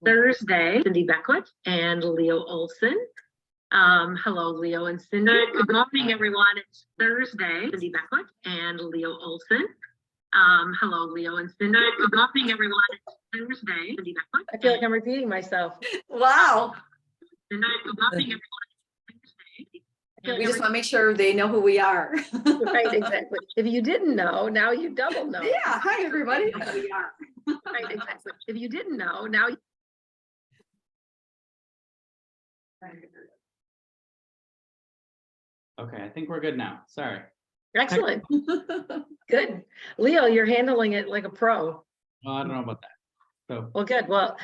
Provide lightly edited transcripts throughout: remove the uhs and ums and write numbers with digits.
Thursday, Cindy Beckwith and Leo Olson. Hello, Leo and Cindy. Good morning, everyone. It's Thursday, Cindy Beckwith and Leo Olson. Hello, Leo and Cindy. Good morning, everyone. It's Thursday, Cindy Beckwith. I feel like I'm repeating myself. Wow. Cindy, good morning, everyone. We just want to make sure they know who we are. Right, exactly. If you didn't know, now you double know. Yeah, hi everybody. We are. Right, exactly. If you didn't know, now you. Okay, I think we're good now. Sorry. Excellent. Good. Leo, you're handling it like a pro. Well, I don't know about that. So, Well, good. Well,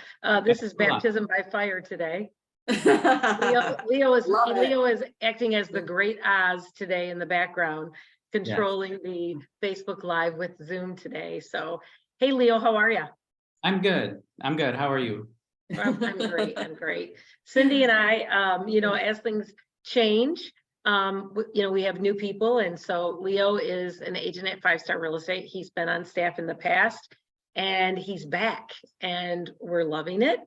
this is Hold on. baptism by fire today. Leo is acting as the great Oz today in the background, controlling the Facebook Live with Zoom today. So, hey, Leo, how are you? I'm good. I'm good. How are you? I'm great. I'm great. Cindy and I, as things change, we have new people. And so Leo is an agent at 5-Star Real Estate. He's been on staff in the past and he's back and we're loving it.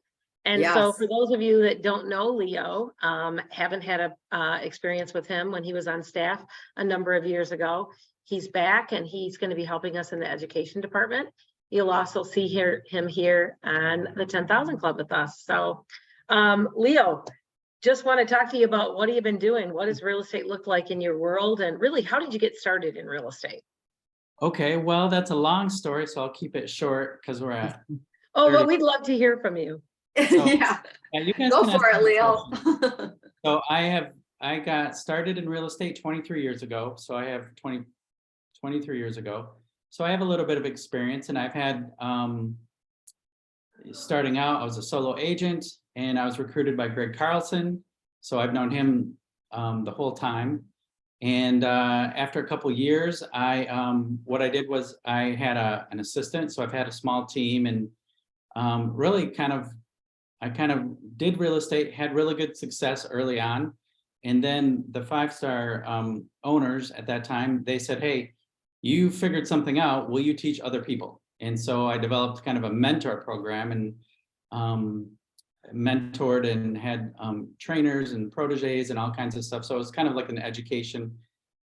And so for those of you that don't know Leo, haven't had a experience with him when he was on staff a number of years ago, he's back and he's going to be helping us in the education department. You'll also see him here on the 10,000 Club with us. So Leo, just want to talk to you about what have you been doing? What does real estate look like in your world? And really, how did you get started in real estate? Okay, well, that's a long story, so I'll keep it short because we're at. Oh, well, we'd love to hear from you. So, yeah, you guys go can for ask it, me Leo. questions. So I got started in real estate 23 years ago. So I have 23 years ago. So I have a little bit of experience and I've had, starting out, I was a solo agent and I was recruited by Greg Carlson. So I've known him the whole time. And after a couple of years, what I did was I had an assistant. So I've had a small team and really I kind of did real estate, had really good success early on. And then the 5-Star owners at that time, they said, hey, you figured something out, will you teach other people? And so I developed kind of a mentor program and mentored and had trainers and proteges and all kinds of stuff. So it was kind of like an education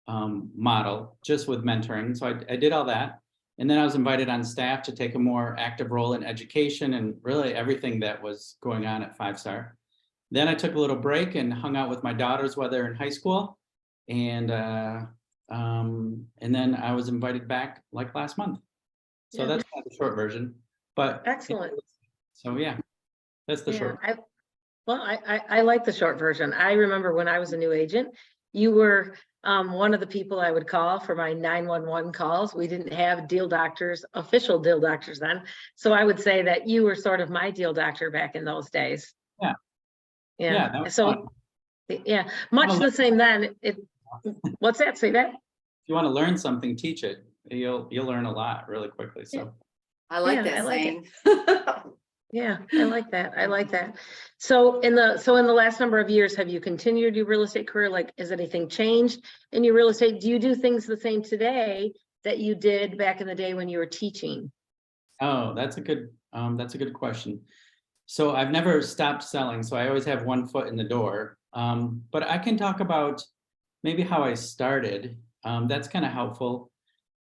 model just with mentoring. So I did all that. And then I was invited on staff to take a more active role in education and really everything that was going on at 5-Star. Then I took a little break and hung out with my daughters while they're in high school. And then I was invited back like last month. So that's kind of the short version. But excellent. So yeah, that's the short. I like the short version. I remember when I was a new agent, you were one of the people I would call for my 911 calls. We didn't have deal doctors, official deal doctors then. So I would say that you were sort of my deal doctor back in those days. Yeah. That was so fun. Yeah, much the same then. What's that? Say that? If you want to learn something, teach it. You'll learn a lot really quickly. So I like that saying. Yeah, I like that. I like that. So in the last number of years, have you continued your real estate career? Like, has anything changed in your real estate? Do you do things the same today that you did back in the day when you were teaching? Oh, that's a good question. So I've never stopped selling. So I always have one foot in the door. But I can talk about maybe how I started. That's kind of helpful.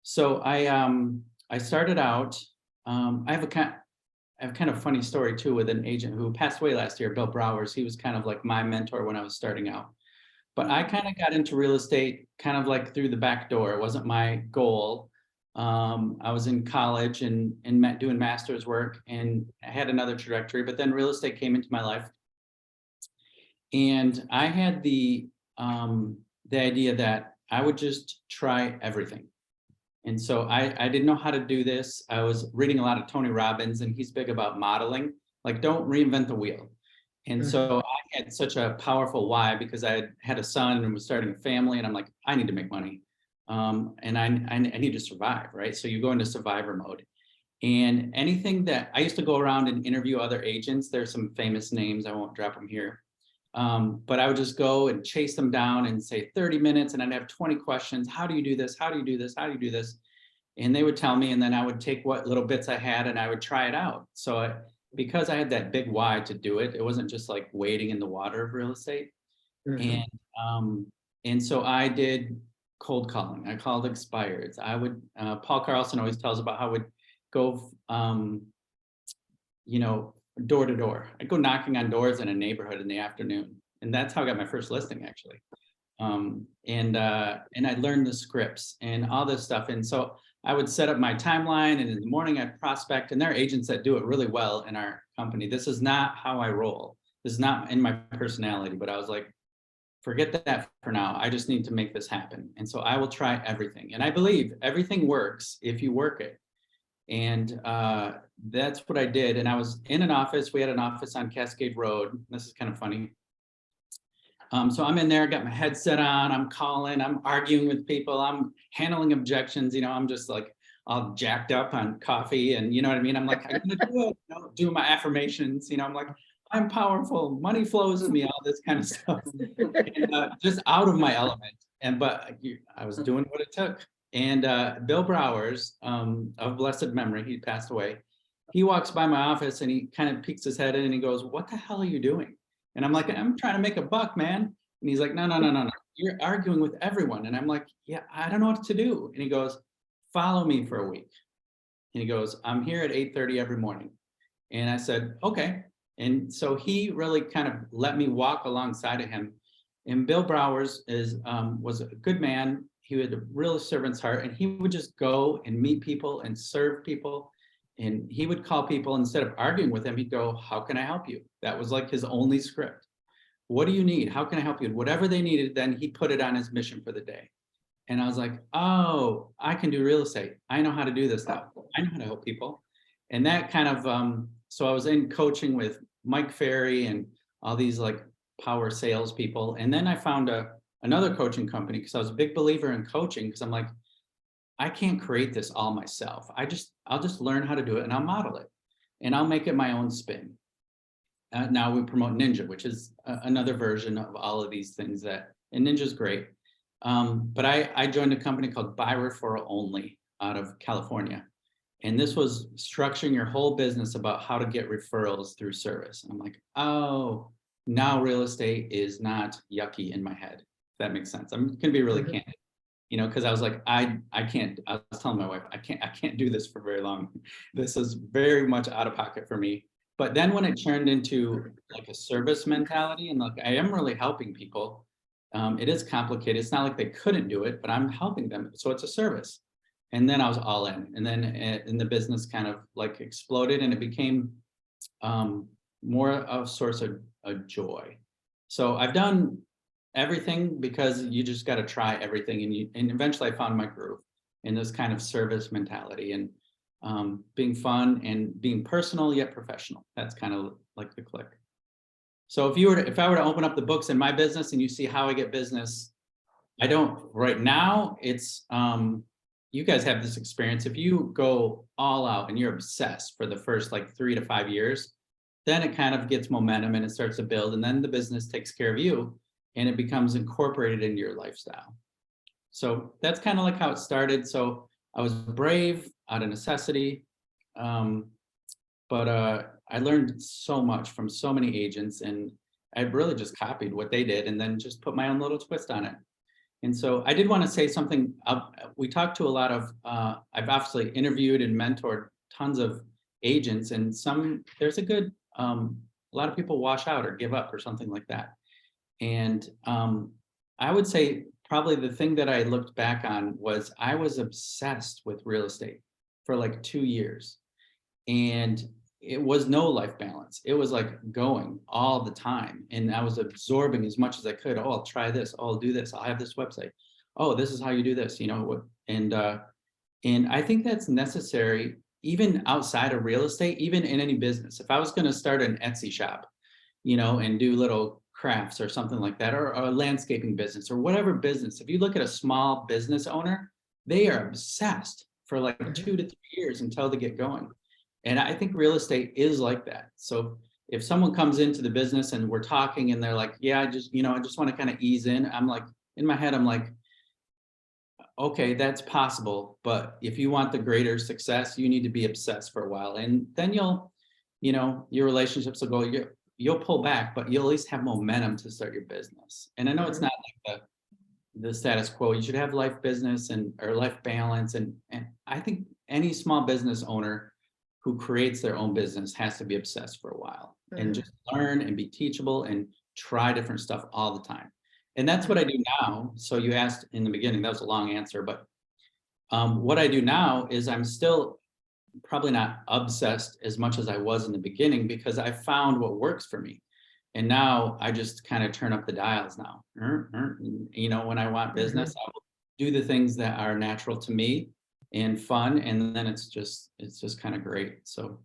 So I started out, I have a kind of funny story too with an agent who passed away last year, Bill Browers. He was kind of like my mentor when I was starting out. But I kind of got into real estate kind of like through the back door. It wasn't my goal. I was in college and doing master's work and I had another trajectory, but then real estate came into my life. And I had the idea that I would just try everything. And so I didn't know how to do this. I was reading a lot of Tony Robbins and he's big about modeling, like don't reinvent the wheel. And so I had such a powerful why because I had a son and was starting a family and I'm like, I need to make money. And I need to survive, right? So you go into survivor mode. And anything that I used to go around and interview other agents, there's some famous names, I won't drop them here. But I would just go and chase them down and say 30 minutes and I'd have 20 questions. How do you do this? How do you do this? How do you do this? And they would tell me, and then I would take what little bits I had and I would try it out. So because I had that big why to do it, it wasn't just like wading in the water of real estate. Mhm. And so I did cold calling. I called expireds. I would, Paul Carlson always tells about how I would go, door to door. I'd go knocking on doors in a neighborhood in the afternoon. And that's how I got my first listing, actually. And I learned the scripts and all this stuff. And so I would set up my timeline, and in the morning I'd prospect, and there are agents that do it really well in our company. This is not how I roll. This is not in my personality, but I was like, forget that for now. I just need to make this happen. And so I will try everything. And I believe everything works if you work it. And that's what I did. And I was in an office. We had an office on Cascade Road. This is kind of funny. So I'm in there, got my headset on, I'm calling, I'm arguing with people, I'm handling objections, I'm just like all jacked up on coffee, and you know what I mean? I'm like, I'm gonna do it, doing my affirmations, I'm like, I'm powerful, money flows to me, all this kind of stuff. And, just out of my element. But I was doing what it took. And Bill Browers, of blessed memory, he passed away. He walks by my office and he kind of peeks his head in and he goes, "What the hell are you doing?" And I'm like, "I'm trying to make a buck, man." And he's like, "No, no, no, no, no. You're arguing with everyone." And I'm like, "Yeah, I don't know what to do." And he goes, "Follow me for a week." And he goes, "I'm here at 8:30 every morning." And I said, "Okay." And so he really kind of let me walk alongside of him. And Bill Browers was a good man. He had a real servant's heart, and he would just go and meet people and serve people. And he would call people, instead of arguing with them, he'd go, "How can I help you?" That was like his only script. "What do you need? How can I help you?" And whatever they needed, then he put it on his mission for the day. And I was like, "Oh, I can do real estate. I know how to do this now. I know how to help people." And that kind of, so I was in coaching with Mike Ferry and all these like power salespeople. And then I found another coaching company, because I was a big believer in coaching, because I'm like, I can't create this all myself. I'll just learn how to do it, and I'll model it, and I'll make it my own spin. Now we promote Ninja, which is another version of all of these things and Ninja's great. But I joined a company called Buy Referral Only out of California. And this was structuring your whole business about how to get referrals through service. And I'm like, oh, now real estate is not yucky in my head. If that makes sense. I'm gonna be really candid, because I was like, I was telling my wife, I can't do this for very long. This is very much out of pocket for me. But then when it turned into like a service mentality, and like I am really helping people, it is complicated. It's not like they couldn't do it, but I'm helping them. So it's a service. And then I was all in. And then the business kind of like exploded, and it became more of a source of a joy. So I've done everything, because you just got to try everything. And eventually I found my groove in this kind of service mentality, and being fun and being personal yet professional. That's kind of like the click. So if I were to open up the books in my business and you see how I get business, I don't right now. It's you guys have this experience. If you go all out and you're obsessed for the first like 3 to 5 years, then it kind of gets momentum and it starts to build, and then the business takes care of you and it becomes incorporated into your lifestyle. So that's kind of like how it started. So I was brave out of necessity. But I learned so much from so many agents, and I really just copied what they did and then just put my own little twist on it. And so I did want to say something. We talked to a lot of, I've obviously interviewed and mentored tons of agents, and there's a lot of people wash out or give up or something like that. And I would say probably the thing that I looked back on was I was obsessed with real estate for like 2 years. And it was no life balance. It was like going all the time. And I was absorbing as much as I could. Oh, I'll try this. Oh, I'll do this. I'll have this website. Oh, this is how you do this, and I think that's necessary even outside of real estate, even in any business. If I was going to start an Etsy shop, and do little crafts or something like that, or a landscaping business or whatever business, if you look at a small business owner, they are obsessed for like 2 to 3 years until they get going. And I think real estate is like that. So if someone comes into the business and we're talking and they're like, yeah, I just want to kind of ease in. I'm like, in my head, I'm like, okay, that's possible. But if you want the greater success, you need to be obsessed for a while. And then you know, your relationships will go, you'll pull back, but you'll at least have momentum to start your business. And I know it's not like the status quo. You should have life business or life balance. And I think any small business owner who creates their own business has to be obsessed for a while and just learn and be teachable and try different stuff all the time. And that's what I do now. So you asked in the beginning, that was a long answer, but what I do now is I'm still probably not obsessed as much as I was in the beginning, because I found what works for me. And now I just kind of turn up the dials now. You know, when I want business, I will do the things that are natural to me and fun. And then it's just kind of great. So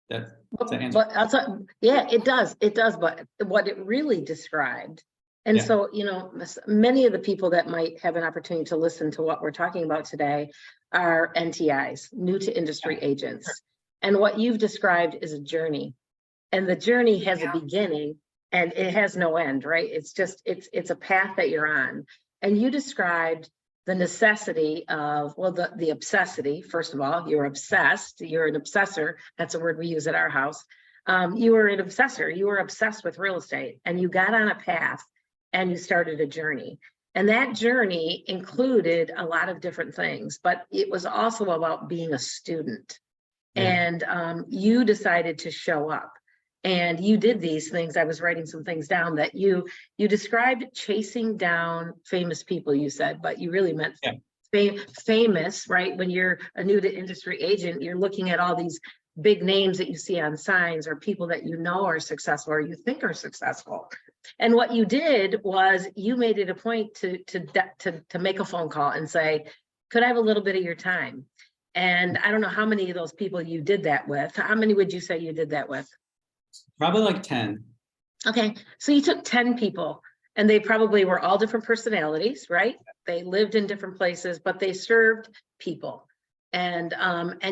that's the answer. But I'll tell, yeah, it does. But what it really described, and Yeah. so, you know, many of the people that might have an opportunity to listen to what we're talking about today are NTIs, new to industry agents. And what you've described is a journey. And the journey has a beginning and it has no end, right? It's just, it's a path that you're on. And you described the necessity of, well, the obsessity. First of all, you're obsessed, you're an obsessor. That's a word we use at our house. You were an obsessor, you were obsessed with real estate, and you got on a path and you started a journey. And that journey included a lot of different things, but it was also about being a student. And you decided to show up. And you did these things. I was writing some things down that you described chasing down famous people, you said, but you really meant famous, right? When you're a new to industry agent, you're looking at all these big names that you see on signs or people that you know are successful or you think are successful. And what you did was you made it a point to make a phone call and say, could I have a little bit of your time? And I don't know how many of those people you did that with. How many would you say you did that with? Probably like 10. Okay, so you took 10 people and they probably were all different personalities, right? They lived in different places, but they served people and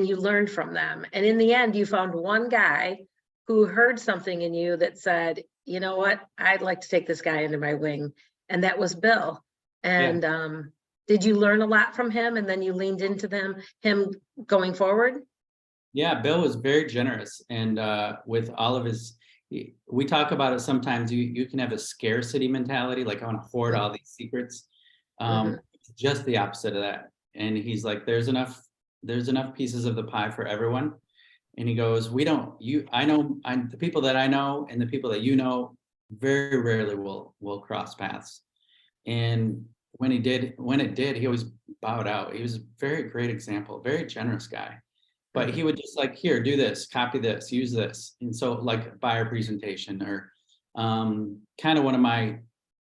you learned from them. And in the end, you found one guy who heard something in you that said, you know what, I'd like to take this guy under my wing. And that was Bill. And did you learn a lot from him? And then you leaned into him going forward? Yeah, Bill was very generous, and with all of his, we talk about it sometimes. You can have a scarcity mentality, like I want to hoard all these secrets. It's just the opposite of that. And he's like, there's enough pieces of the pie for everyone. And he goes, the people that I know and the people that you know very rarely will cross paths. And when it did, he always bowed out. He was a very great example, very generous guy. But he would just like, here, do this, copy this, use this. And so like buyer presentation or kind of one of my,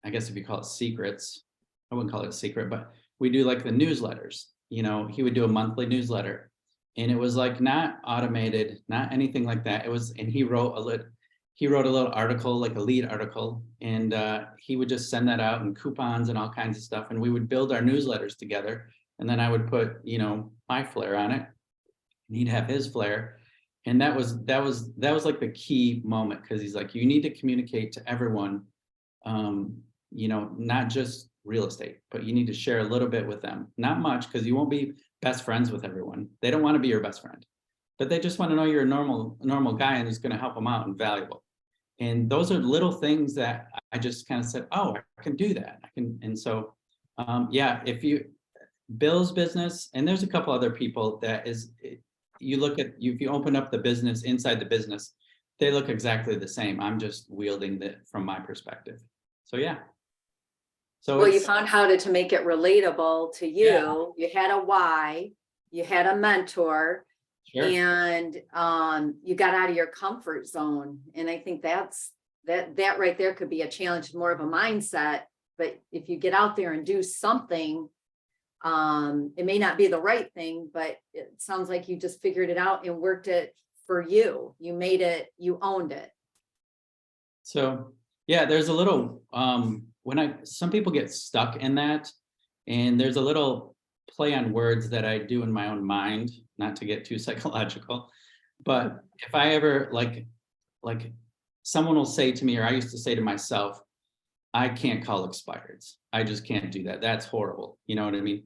I guess if you call it secrets, I wouldn't call it a secret, but we do like the newsletters. You know, he would do a monthly newsletter and it was like not automated, not anything like that. It was, and he wrote a little article, like a lead article, and he would just send that out and coupons and all kinds of stuff. And we would build our newsletters together. And then I would put, you know, my flair on it. And he'd have his flair. And that was like the key moment, because he's like, you need to communicate to everyone, you know, not just real estate, but you need to share a little bit with them. Not much, because you won't be best friends with everyone. They don't want to be your best friend, but they just want to know you're a normal guy and is going to help them out and valuable. And those are little things that I just kind of said, oh, I can do that. I can. And so, Bill's business, and there's a couple other people that you look at, if you open up the business, inside the business, they look exactly the same. I'm just wielding it from my perspective. So, yeah. So well, you found how to make it relatable to you. Yeah. You had a why, you had a mentor, sure. And you got out of your comfort zone. And I think that right there could be a challenge, more of a mindset. But if you get out there and do something, it may not be the right thing, but it sounds like you just figured it out and worked it for you. You made it, you owned it. So yeah, there's a little, some people get stuck in that, and there's a little play on words that I do in my own mind, not to get too psychological, but if I ever like someone will say to me, or I used to say to myself, I can't call expireds. I just can't do that. That's horrible. You know what I mean?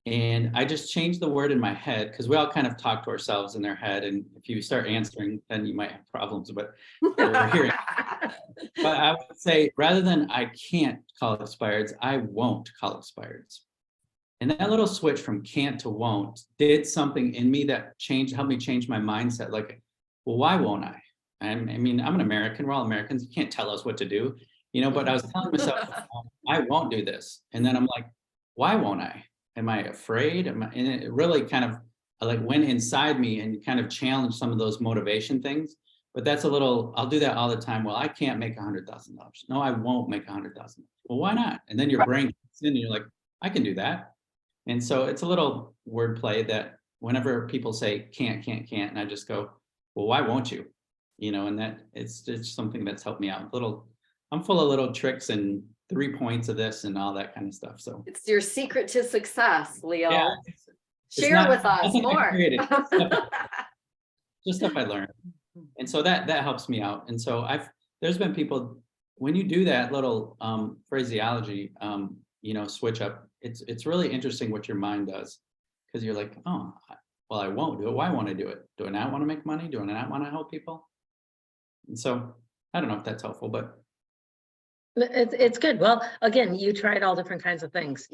And I just changed the word in my head, because we all kind of talk to ourselves in their head. And if you start answering, then you might have problems. But we're hearing. But I would say, rather than I can't call expireds, I won't call expireds. And that little switch from can't to won't did something in me that helped me change my mindset. Like, well, why won't I? I mean, I'm an American. We're all Americans. You can't tell us what to do, but I was telling myself, I won't do this. And then I'm like, why won't I? Am I afraid? And it really kind of like went inside me and kind of challenged some of those motivation things. But that's I'll do that all the time. Well, I can't make $100,000. No, I won't make $100,000. Well, why not? And then your brain gets in and you're like, I can do that. And so it's a little wordplay that whenever people say can't, and I just go, well, why won't you? And that it's something that's helped me out. I'm full of little tricks and 3 points of this and all that kind of stuff. So It's your secret to success, Leo. yeah, Share with us more. Just stuff I learned. And so that helps me out. And so there's been people, when you do that little phraseology, switch up, it's really interesting what your mind does, because you're like, oh, well, I won't do it. Why won't I do it? Do I not want to make money? Do I not want to help people? And so I don't know if that's helpful, but it's good. Well, again, you tried all different kinds of things.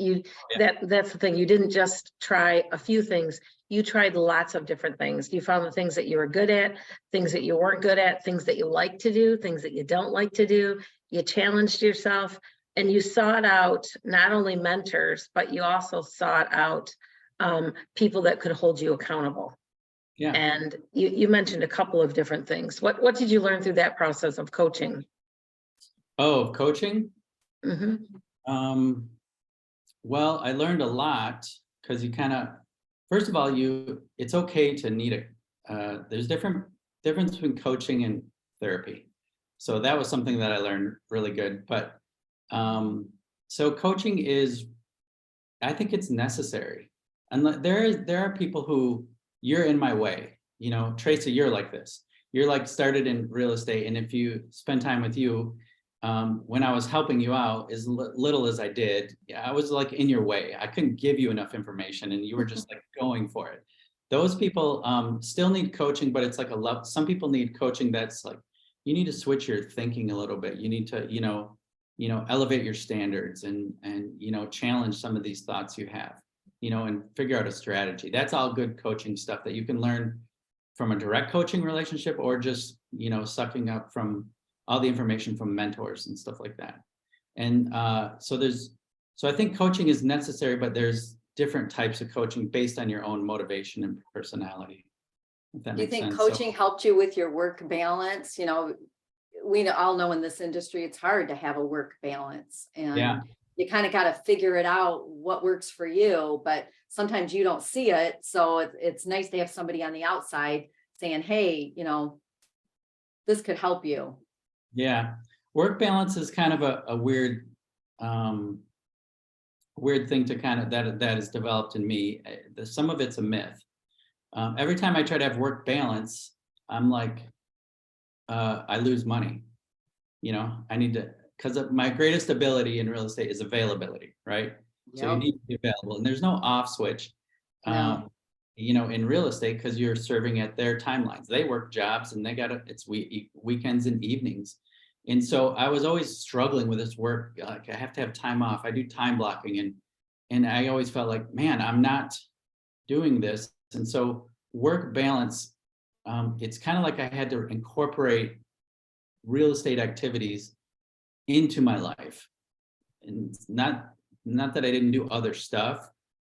That's the thing. You didn't just try a few things. You tried lots of different things. You found the things that you were good at, things that you weren't good at, things that you like to do, things that you don't like to do. You challenged yourself, and you sought out not only mentors, but you also sought out people that could hold you accountable. Yeah. And you mentioned a couple of different things. What did you learn through that process of coaching? Oh, coaching? Mm-hmm. Well, I learned a lot, because you kind of, first of all, it's okay to need there's difference between coaching and therapy. So that was something that I learned really good. But so coaching I think it's necessary. And there are people who, you're in my way, Tracy, you're like this. You're like started in real estate. And if you spend time with you, when I was helping you out, as little as I did, I was like in your way. I couldn't give you enough information, and you were just like going for it. Those people still need coaching, but it's like some people need coaching that's like, you need to switch your thinking a little bit. You need to, elevate your standards and challenge some of these thoughts you have, and figure out a strategy. That's all good coaching stuff that you can learn from a direct coaching relationship, or just, sucking up from all the information from mentors and stuff like that. And so I think coaching is necessary, but there's different types of coaching based on your own motivation and personality. Do you think coaching helped you with your work balance? We all know in this industry, it's hard to have a work balance, and you kind of got to figure it out what works for you, but sometimes you don't see it. So it's nice to have somebody on the outside saying, hey, this could help you. Yeah, work balance is kind of a weird thing to kind of that is developed in me. Some of it's a myth. Every time I try to have work balance, I'm like, I lose money. I need to, because my greatest ability in real estate is availability, right? Yep. So you need to be available, and there's no off switch. No. In real estate, because you're serving at their timelines. They work jobs, and it's weekends and evenings. And so I was always struggling with this work. Like, I have to have time off. I do time blocking, and I always felt like, man, I'm not doing this. And so work balance, it's kind of like I had to incorporate real estate activities into my life. And it's not that I didn't do other stuff,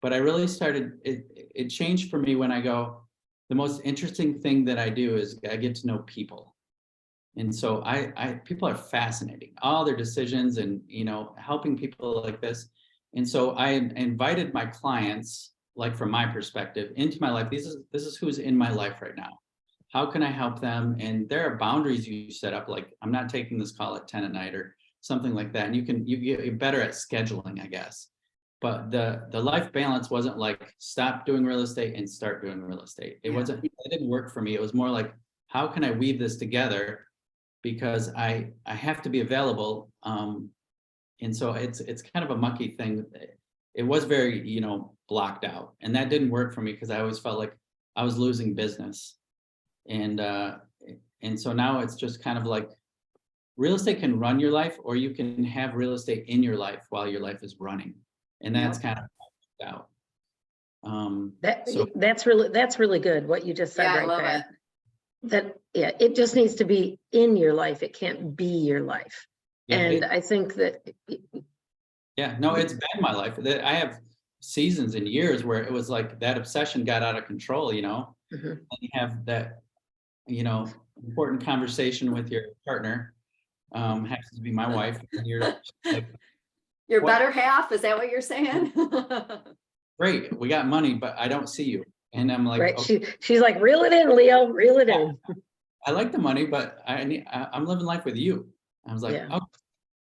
but I really started, it changed for me when I go, the most interesting thing that I do is I get to know people. And so people are fascinating, all their decisions, and, helping people like this. And so I invited my clients, like from my perspective, into my life. This is who's in my life right now. How can I help them? And there are boundaries you set up, like, I'm not taking this call at 10 at night or something like that. And you get better at scheduling, I guess. But the life balance wasn't like stop doing real estate and start doing real estate. It didn't work for me. It was more like, how can I weave this together? Because I have to be available. And so it's kind of a mucky thing. It was very, blocked out. And that didn't work for me because I always felt like I was losing business. And so now it's just kind of like real estate can run your life, or you can have real estate in your life while your life is running. And that's kind of out. That's really good, what you just said. Yeah, I right love there. it. That, yeah, it just needs to be in your life. It can't be your life. Yeah, And I think that, yeah, no, it's been my life. That I have seasons and years where it was like that obsession got out of control, you know, Mhm. and you have that, you know, important conversation with your partner, happens to be my wife, and you're like, Your what? better half, is that what you're saying? Great, we got money, but I don't see you. And I'm like, right, okay, she's like, reel it in, Leo, reel it in. I like the money, but I'm living life with you. I was like, Yeah. oh,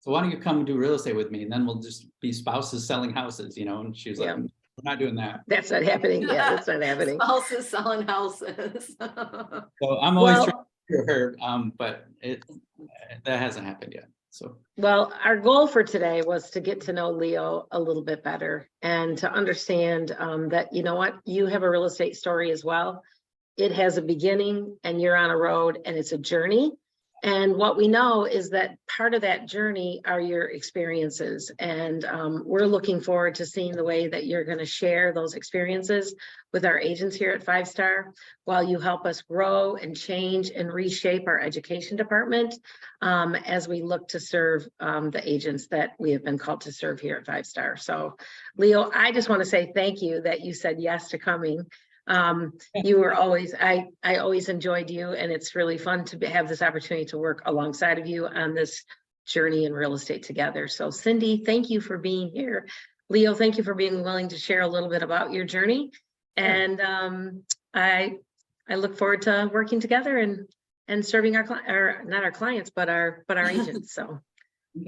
so why don't you come and do real estate with me? And then we'll just be spouses selling houses, you know? And she was like, Yeah. we're not doing that. That's not happening. Yeah, that's not happening. Spouses selling houses. So I'm always trying to hear her, but that hasn't happened yet. So, well, our goal for today was to get to know Leo a little bit better and to understand that, you know what, you have a real estate story as well. It has a beginning and you're on a road and it's a journey. And what we know is that part of that journey are your experiences. And we're looking forward to seeing the way that you're going to share those experiences with our agents here at 5 Star, while you help us grow and change and reshape our education department as we look to serve the agents that we have been called to serve here at 5 Star. So, Leo, I just want to say thank you that you said yes to coming. You were always, I always enjoyed you, and it's really fun to have this opportunity to work alongside of you on this journey in real estate together. So Cindy, thank you for being here. Leo, thank you for being willing to share a little bit about your journey. And I look forward to working together and serving our not our clients, but our agents. So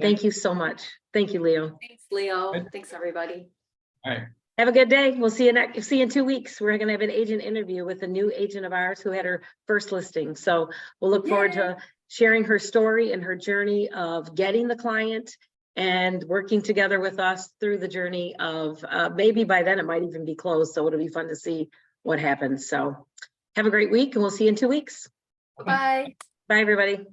thank you so much. Thank you, Leo. Thanks, Leo. Thanks, everybody. all right. Have a good day. We'll see you in 2 weeks. We're going to have an agent interview with a new agent of ours who had her first listing. So we'll look forward to sharing her story and her journey of getting the client and working together with us through the journey of maybe by then it might even be closed. So it'll be fun to see what happens. So have a great week and we'll see you in 2 weeks. Bye. Bye, everybody.